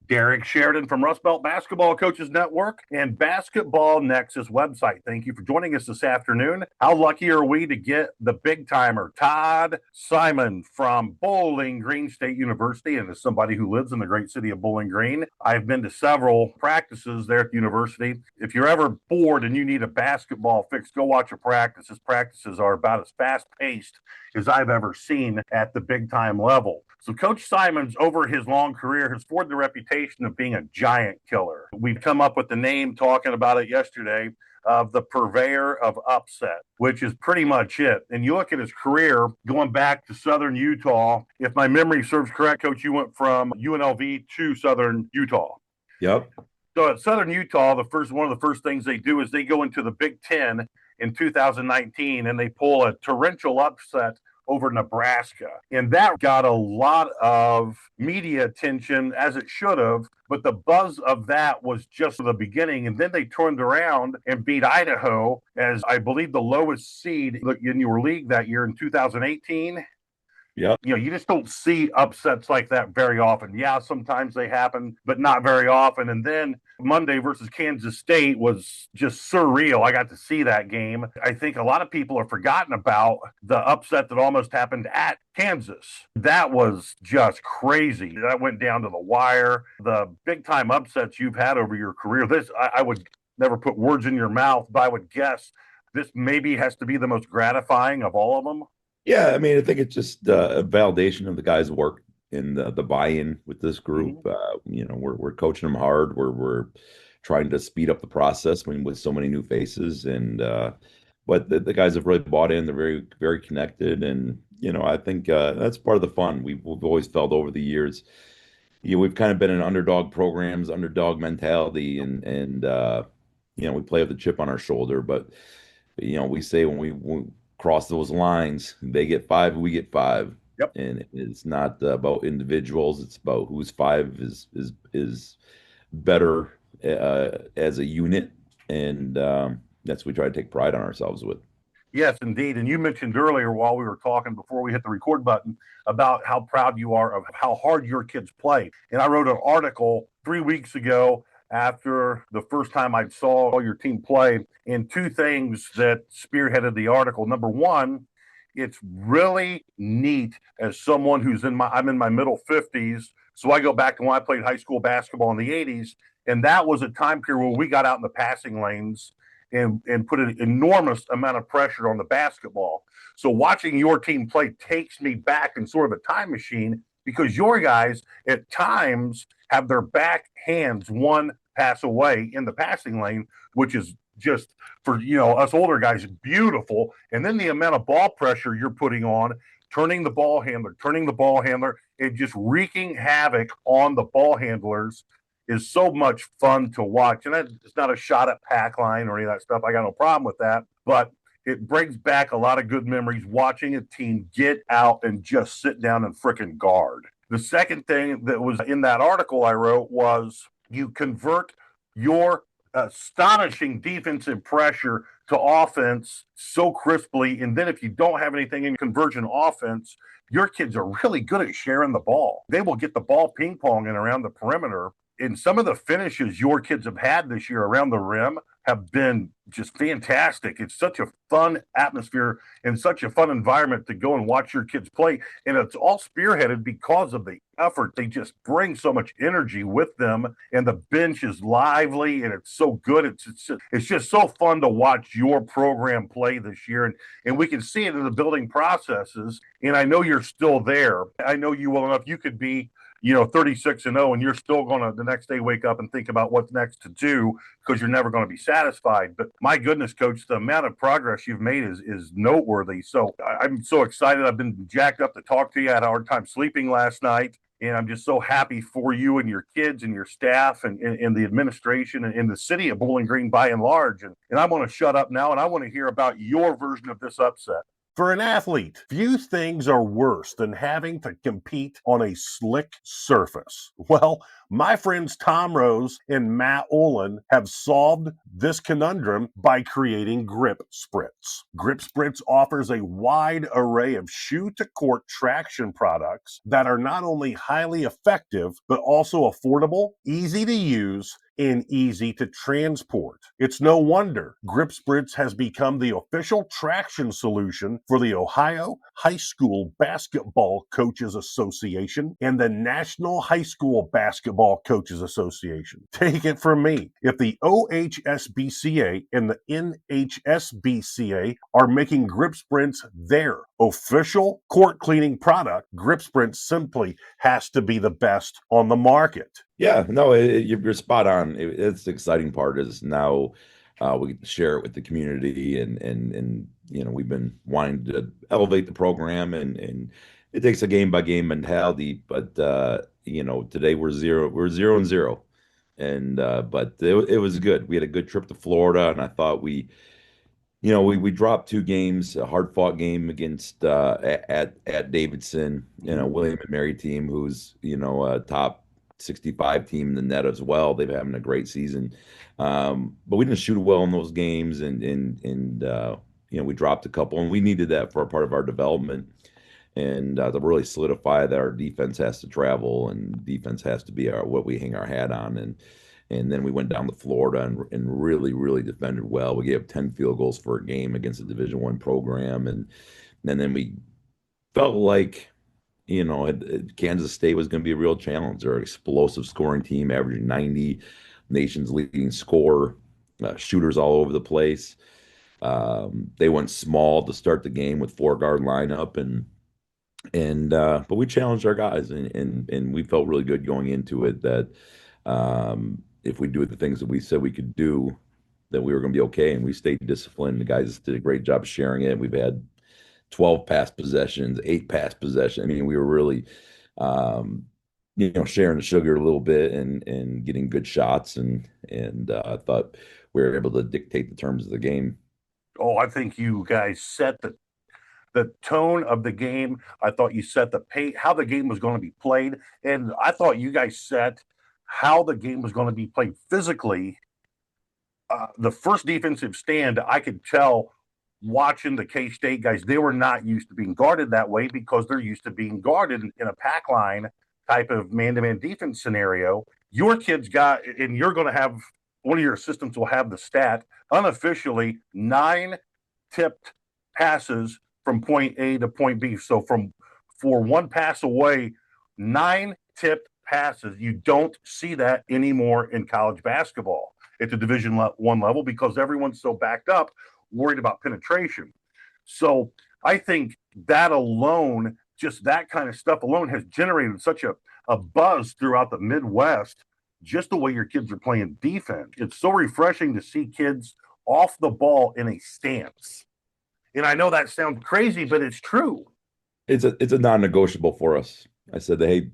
Derek Sheridan from Rust Belt Basketball Coaches Network and Basketball Nexus website. Thank you for joining us this afternoon. How lucky are we to get the big timer, Todd Simon from Bowling Green State University? And as somebody who lives in the great city of Bowling Green, I've been to several practices there at the university. If you're ever bored and you need a basketball fix, go watch a practice. His practices are about as fast-paced as I've ever seen at the big-time level. So Coach Simons, over his long career, has forged the reputation of being a giant killer. We've come up with the name, talking about it yesterday, of the Purveyor of upset, which is pretty much it. And you look at his career going back to Southern Utah. If my memory serves correct, Coach, you went from UNLV to Southern Utah. Yep. So at Southern Utah, one of the first things they do is they go into the Big Ten in 2019 and they pull a torrential upset over Nebraska. And that got a lot of media attention, as it should have. But the buzz of that was just the beginning. And then they turned around and beat Idaho as, I believe, the lowest seed in your league that year in 2018. Yep. You just don't see upsets like that very often. Yeah, sometimes they happen, but not very often. And then Monday versus Kansas State was just surreal. I got to see that game. I think a lot of people have forgotten about the upset that almost happened at Kansas. That was just crazy. That went down to the wire. The big-time upsets you've had over your career, I would never put words in your mouth, but I would guess this maybe has to be the most gratifying of all of them. Yeah, I mean, I think it's just a validation of the guys' work and the buy-in with this group. We're coaching them hard. We're trying to speed up the process with so many new faces, and but the guys have really bought in. They're very, very connected, and I think that's part of the fun. We've always felt over the years. We've kind of been in underdog programs, underdog mentality, and we play with a chip on our shoulder. But we say when we cross those lines, they get five, we get five. Yep. And it's not about individuals; it's about whose five is better as a unit, and that's what we try to take pride on ourselves with. Yes, indeed. And you mentioned earlier while we were talking before we hit the record button about how proud you are of how hard your kids play. And I wrote an article 3 weeks ago after the first time I saw your team play, and two things that spearheaded the article. Number one, it's really neat as someone I'm in my middle 50s. So I go back to when I played high school basketball in the 80s. And that was a time period where we got out in the passing lanes and put an enormous amount of pressure on the basketball. So watching your team play takes me back in sort of a time machine, because your guys at times have their back hands one pass away in the passing lane, which is just, for us older guys, beautiful. And then the amount of ball pressure you're putting on, turning the ball handler, and just wreaking havoc on the ball handlers is so much fun to watch. And it's not a shot at pack line or any of that stuff. I got no problem with that. But it brings back a lot of good memories watching a team get out and just sit down and frickin' guard. The second thing that was in that article I wrote was you convert your astonishing defensive pressure to offense so crisply. And then if you don't have anything in conversion offense, your kids are really good at sharing the ball. They will get the ball ping-ponging around the perimeter. And some of the finishes your kids have had this year around the rim have been just fantastic. It's such a fun atmosphere and such a fun environment to go and watch your kids play. And it's all spearheaded because of the effort. They just bring so much energy with them, and the bench is lively and it's so good. It's just so fun to watch your program play this year. And we can see it in the building processes. And I know you're still there. I know you well enough. You could be 36-0, and you're still going to the next day wake up and think about what's next to do, because you're never going to be satisfied. But my goodness, Coach, the amount of progress you've made is noteworthy. So I'm so excited. I've been jacked up to talk to you. I had a hard time sleeping last night. And I'm just so happy for you and your kids and your staff and the administration and in the city of Bowling Green by and large. And I want to shut up now, and I want to hear about your version of this upset. For an athlete, few things are worse than having to compete on a slick surface. Well, my friends Tom Rose and Matt Olin have solved this conundrum by creating Grip Spritz. Grip Spritz offers a wide array of shoe-to-court traction products that are not only highly effective, but also affordable, easy to use, and easy to transport. It's no wonder Grip Spritz has become the official traction solution for the Ohio High School Basketball Coaches Association and the National High School Basketball Coaches Association. Take it from me, if the OHSBCA and the NHSBCA are making Grip Spritz their official court cleaning product, Grip Spritz simply has to be the best on the market. Yeah, no, you're spot on. It's the exciting part is now we get to share it with the community, and we've been wanting to elevate the program, and it takes a game by game mentality. But today we're 0-0, and but it was good. We had a good trip to Florida, and I thought we dropped two games, a hard fought game against at Davidson, William and Mary team, who's a top 65 team in the net as well. They've having a great season, but we didn't shoot well in those games, and we dropped a couple, and we needed that for a part of our development, and to really solidify that our defense has to travel and defense has to be what we hang our hat on, and then we went down to Florida and really, really defended well. We gave up 10 field goals for a game against a Division I program. And then we felt like, Kansas State was going to be a real challenge. They're an explosive scoring team, averaging 90, nation's leading scorer, shooters all over the place. They went small to start the game with 4-guard lineup, but we challenged our guys, and we felt really good going into it that if we do the things that we said we could do, that we were going to be okay. And we stayed disciplined. The guys did a great job of sharing it. We've had 12 pass possessions, 8 pass possessions. I mean, we were really, sharing the sugar a little bit and getting good shots. And I thought we were able to dictate the terms of the game. Oh, I think you guys set the tone of the game. I thought you set the pace, how the game was going to be played. And I thought you guys set how the game was going to be played physically. The first defensive stand, I could tell watching the K-State guys, they were not used to being guarded that way because they're used to being guarded in a pack line type of man-to-man defense scenario. Your kids got, and you're going to have, one of your assistants will have the stat, unofficially 9 tipped passes from point A to point B. So for one pass away, 9 tipped passes. You don't see that anymore in college basketball at the Division I level because everyone's so backed up, worried about penetration. So I think that alone, just that kind of stuff alone, has generated such a buzz throughout the Midwest, just the way your kids are playing defense. It's so refreshing to see kids off the ball in a stance. And I know that sounds crazy, but it's true. It's a non-negotiable for us. I said, hey,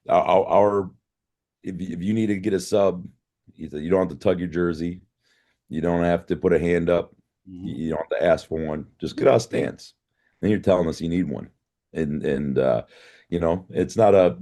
if you need to get a sub, you don't have to tug your jersey, you don't have to put a hand up, you don't have to ask for one. Just get out of stance. Then you're telling us you need one, and it's not a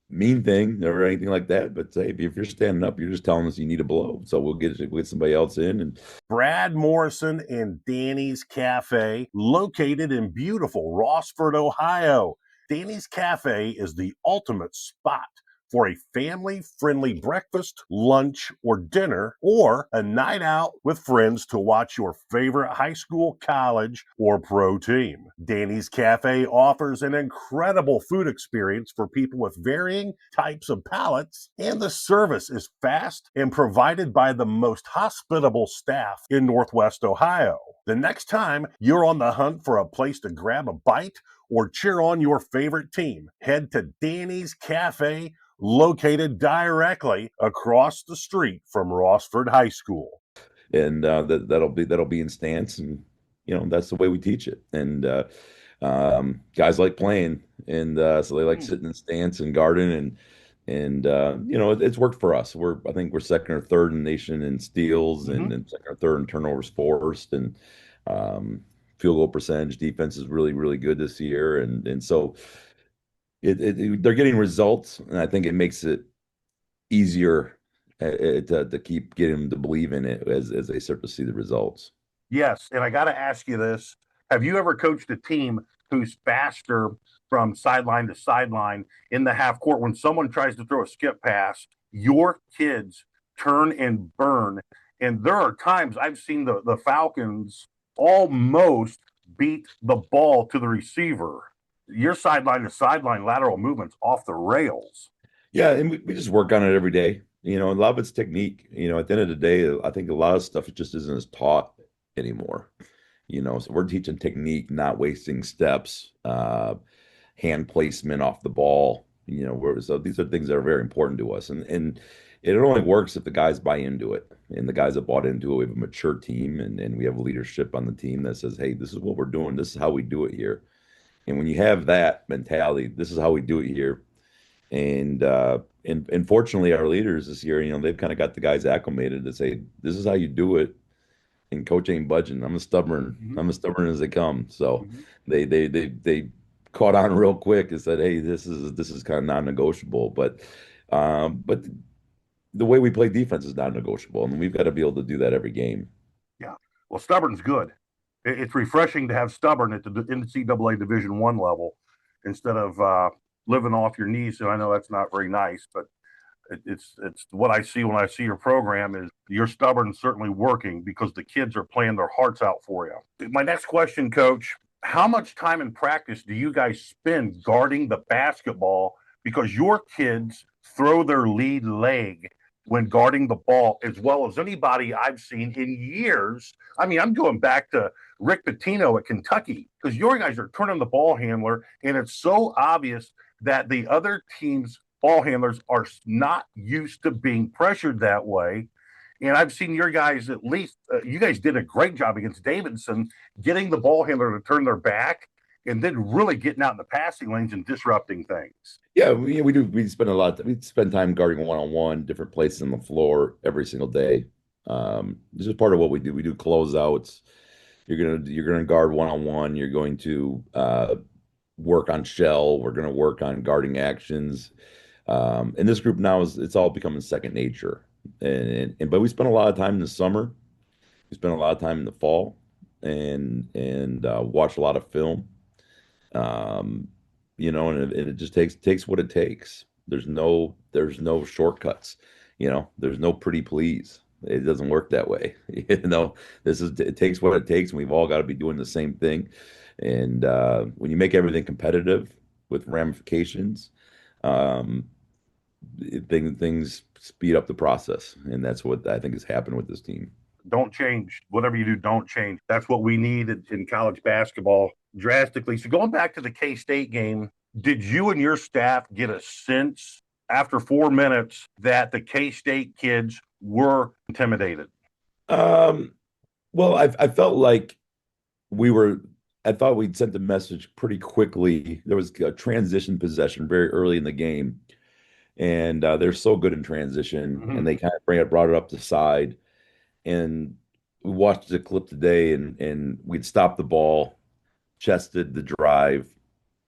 mean thing or anything like that. But say if you're standing up, you're just telling us you need a blow. So we'll get somebody else in. And Brad Morrison and Danny's Cafe, located in beautiful Rossford, Ohio. Danny's Cafe is the ultimate spot for a family-friendly breakfast, lunch, or dinner, or a night out with friends to watch your favorite high school, college, or pro team. Danny's Cafe offers an incredible food experience for people with varying types of palates, and the service is fast and provided by the most hospitable staff in Northwest Ohio. The next time you're on the hunt for a place to grab a bite or cheer on your favorite team, head to Danny's Cafe, located directly across the street from Rossford High School. And that'll be in stance, and that's the way we teach it. And guys like playing, and so they like sitting in stance and guarding, and it's worked for us. I think we're second or third in the nation in steals, and second or third in turnovers forced, and field goal percentage. Defense is really, really good this year. And so they're getting results. And I think it makes it easier to keep getting them to believe in it as they start to see the results. Yes, and I got to ask you this. Have you ever coached a team who's faster from sideline to sideline in the half court when someone tries to throw a skip pass? Your kids turn and burn. And there are times I've seen the Falcons almost beat the ball to the receiver. Your sideline to sideline lateral movements off the rails. Yeah, and we just work on it every day. A lot of it's technique. At the end of the day, I think a lot of stuff just isn't as taught anymore. So we're teaching technique, not wasting steps, hand placement off the ball. So these are things that are very important to us, and it only works if the guys buy into it, and the guys that bought into it. We have a mature team, and we have leadership on the team that says, "Hey, this is what we're doing. This is how we do it here." And when you have that mentality, this is how we do it here. And fortunately, our leaders this year, they've kind of got the guys acclimated to say, "This is how you do it." And coach ain't budging. I'm as stubborn as they come. So they caught on real quick and said, "Hey, this is kind of non-negotiable." But the way we play defense is non-negotiable, and we've got to be able to do that every game. Yeah, well, stubborn's good. It's refreshing to have stubborn at the NCAA Division I level instead of living off your knees. So I know that's not very nice, but it's what I see when I see your program is you're stubborn, certainly working because the kids are playing their hearts out for you. My next question, Coach, how much time in practice do you guys spend guarding the basketball because your kids throw their lead leg when guarding the ball as well as anybody I've seen in years? I mean, I'm going back to Rick Pitino at Kentucky because your guys are turning the ball handler, and it's so obvious that the other team's ball handlers are not used to being pressured that way. And I've seen your guys, at least you guys did a great job against Davidson, getting the ball handler to turn their back and then really getting out in the passing lanes and disrupting things. Yeah, we do. We spend time guarding one-on-one, different places on the floor every single day. This is part of what we do. We do closeouts. You're gonna guard one-on-one. You're going to work on shell. We're going to work on guarding actions. And this group now it's all becoming second nature. But we spend a lot of time in the summer. We spend a lot of time in the fall, and watch a lot of film. And it just takes what it takes. There's no shortcuts. There's no pretty please. It doesn't work that way. It takes what it takes, and we've all got to be doing the same thing. And when you make everything competitive with ramifications, things speed up the process, and that's what I think has happened with this team. Don't change. Whatever you do, don't change. That's what we need in college basketball drastically. So going back to the K-State game, did you and your staff get a sense after 4 minutes that the K-State kids were intimidated? Well, I felt like I thought we'd sent the message pretty quickly. There was a transition possession very early in the game, and they're so good in transition, and they kind of brought it up the side. And we watched the clip today, and we'd stopped the ball, chested the drive,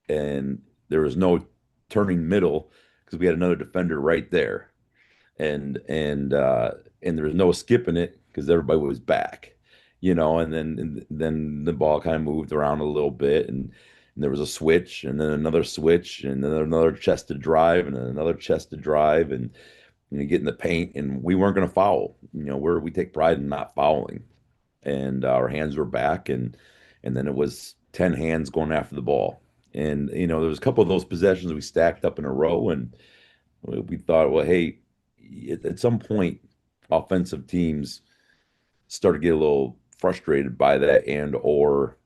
and there was no turning middle because we had another defender right there, and there was no skipping it because everybody was back. And then the ball kind of moved around a little bit, and there was a switch, and then another switch, and then another chested drive, and then another chested drive, and get in the paint, and we weren't going to foul. We take pride in not fouling, and our hands were back, and then it was 10 hands going after the ball, and there was a couple of those possessions we stacked up in a row, and we thought, well, hey, at some point, offensive teams start to get a little frustrated by that or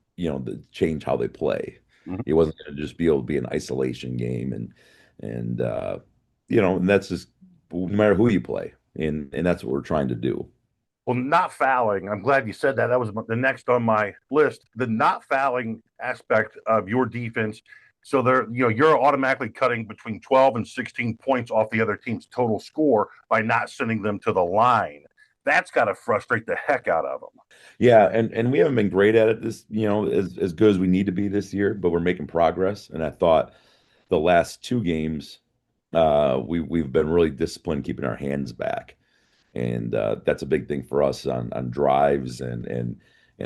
change how they play. It wasn't going to just be able to be an isolation game, and that's just no matter who you play, and that's what we're trying to do. Well, not fouling. I'm glad you said that. That was the next on my list. The not fouling aspect of your defense. So you're automatically cutting between 12 and 16 points off the other team's total score by not sending them to the line. That's got to frustrate the heck out of them. Yeah, and we haven't been great at it this, as good as we need to be this year, but we're making progress. And I thought the last two games, we've been really disciplined keeping our hands back. And that's a big thing for us on drives and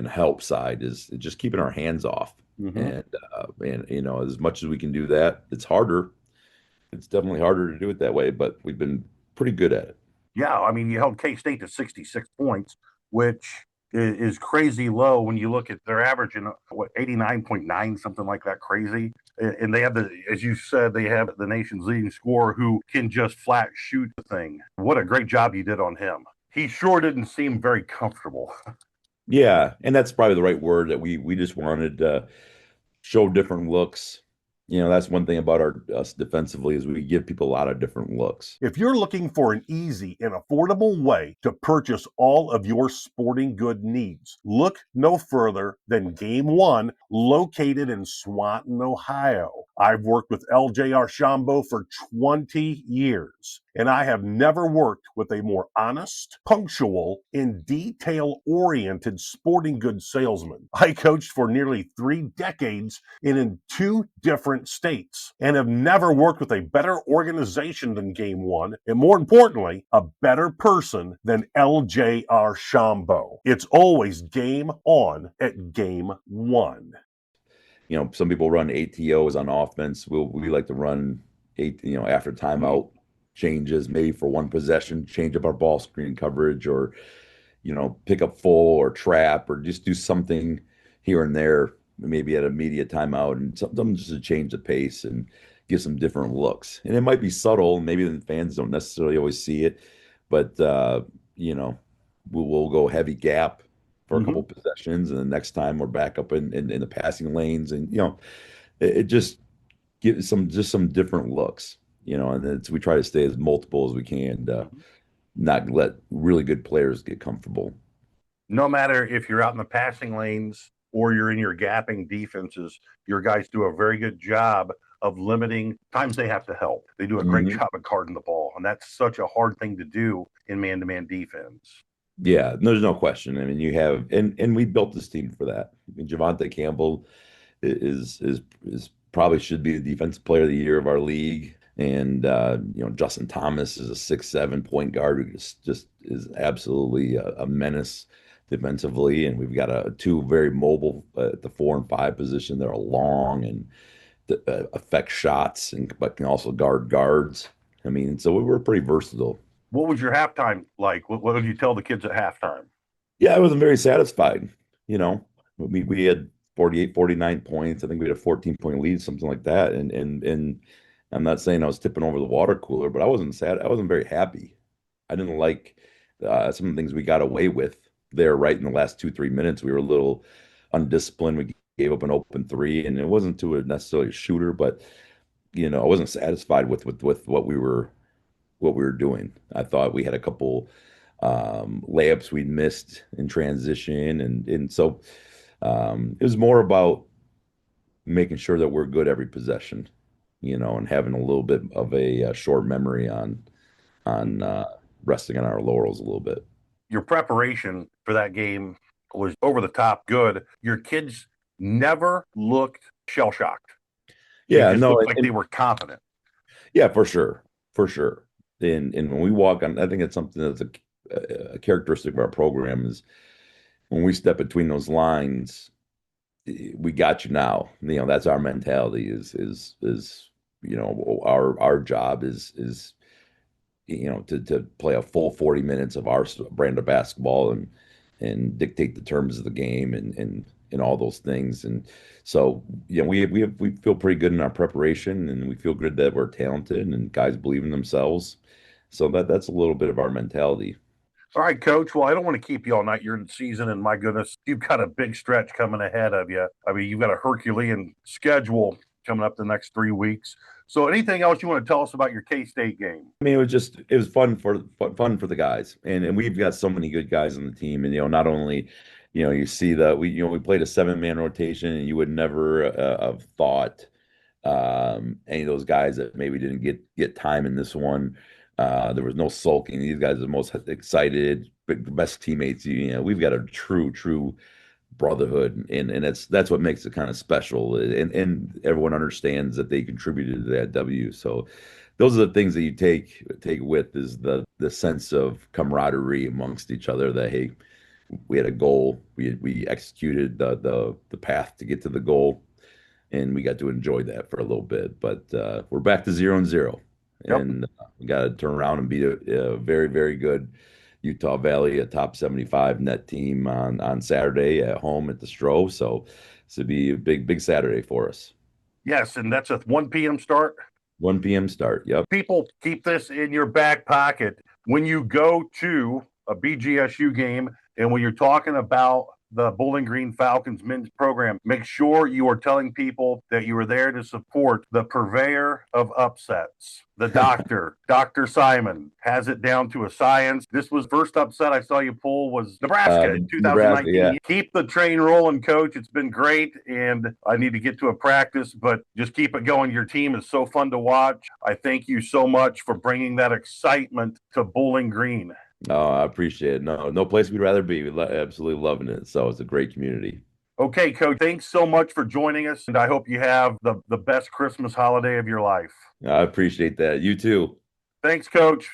help side is just keeping our hands off. Mm-hmm. And as much as we can do that, it's harder. It's definitely harder to do it that way, but we've been pretty good at it. Yeah, I mean, you held K-State to 66 points, which is crazy low when you look at their averaging, 89.9, something like that, crazy. And they have as you said, they have the nation's leading scorer who can just flat shoot the thing. What a great job you did on him. He sure didn't seem very comfortable. Yeah, and that's probably the right word that we just wanted to show different looks. That's one thing about us defensively is we give people a lot of different looks. If you're looking for an easy and affordable way to purchase all of your sporting good needs, look no further than Game One, located in Swanton, Ohio. I've worked with LJ Archambault for 20 years, and I have never worked with a more honest, punctual, and detail-oriented sporting goods salesman. I coached for nearly 3 decades and in 2 different states, and have never worked with a better organization than Game One, and more importantly, a better person than LJ Archambault. It's always game on at Game One. Some people run ATOs on offense. We like to run after timeout changes, maybe for one possession, change up our ball screen coverage, or pick up full or trap, or just do something here and there, maybe at immediate timeout, and something just to change the pace and give some different looks. And it might be subtle, maybe the fans don't necessarily always see it, but we'll go heavy gap for a couple possessions, and the next time we're back up in the passing lanes, and it just gives some different looks, and we try to stay as multiple as we can to not let really good players get comfortable. No matter if you're out in the passing lanes or you're in your gapping defenses, your guys do a very good job of limiting times they have to help. They do a great job of guarding the ball, and that's such a hard thing to do in man-to-man defense. Yeah, there's no question. I mean, you have, and we built this team for that. I mean, Javante Campbell is probably should be the defensive player of the year of our league. And Justin Thomas is a 6'7" point guard who just is absolutely a menace defensively. And we've got two very mobile at the 4 and 5 position. They're long and affect shots, but can also guard guards. I mean, so we're pretty versatile. What was your halftime like? What did you tell the kids at halftime? Yeah, I wasn't very satisfied. We had 48, 49 points. I think we had a 14-point lead, something like that. And I'm not saying I was tipping over the water cooler, but I wasn't sad. I wasn't very happy. I didn't like some of the things we got away with there right in the last 2-3 minutes. We were a little undisciplined. We gave up an open three, and it wasn't to necessarily a shooter, but I wasn't satisfied with what we were doing. I thought we had a couple layups we'd missed in transition, and so it was more about making sure that we're good every possession, and having a little bit of a short memory on resting on our laurels a little bit. Your preparation for that game was over the top good. Your kids never looked shell-shocked. Yeah, they just no, looked like they were confident. Yeah, for sure. And when we walk on, I think it's something that's a characteristic of our program is when we step between those lines, we got you now. That's our mentality is our job is to play a full 40 minutes of our brand of basketball and dictate the terms of the game and all those things. And so, we feel pretty good in our preparation, and we feel good that we're talented and guys believe in themselves. So that's a little bit of our mentality. All right, Coach. Well, I don't want to keep you all night. You're in season, and my goodness, you've got a big stretch coming ahead of you. I mean, you've got a Herculean schedule coming up the next 3 weeks. So anything else you want to tell us about your K-State game? I mean, it was fun for the guys, and we've got so many good guys on the team, and not only you see that we played a 7-man rotation, and you would never have thought any of those guys that maybe didn't get time in this one. There was no sulking. These guys are the most excited, best teammates. We've got a true brotherhood, and that's what makes it kind of special. And everyone understands that they contributed to that W. So those are the things that you take with is the sense of camaraderie amongst each other. That hey, we had a goal, we executed the path to get to the goal, and we got to enjoy that for a little bit. But we're back to 0-0, Yep. and we got to turn around and beat a very, very good Utah Valley, a top 75 net team on Saturday at home at the Stroh. So this would be a big Saturday for us. Yes, and that's a 1 p.m. start. 1 p.m. start. Yep. People, keep this in your back pocket when you go to a BGSU game, and when you're talking about the Bowling Green Falcons men's program, make sure you are telling people that you are there to support the purveyor of upsets. The doctor, Dr. Simon, has it down to a science. This was first upset I saw you pull was Nebraska in 2019. Nebraska, yeah. Keep the train rolling, Coach. It's been great, and I need to get to a practice, but just keep it going. Your team is so fun to watch. I thank you so much for bringing that excitement to Bowling Green. Oh, I appreciate it. No place we'd rather be. Absolutely loving it. So it's a great community. Okay, Coach, thanks so much for joining us, and I hope you have the best Christmas holiday of your life. I appreciate that. You too. Thanks, Coach.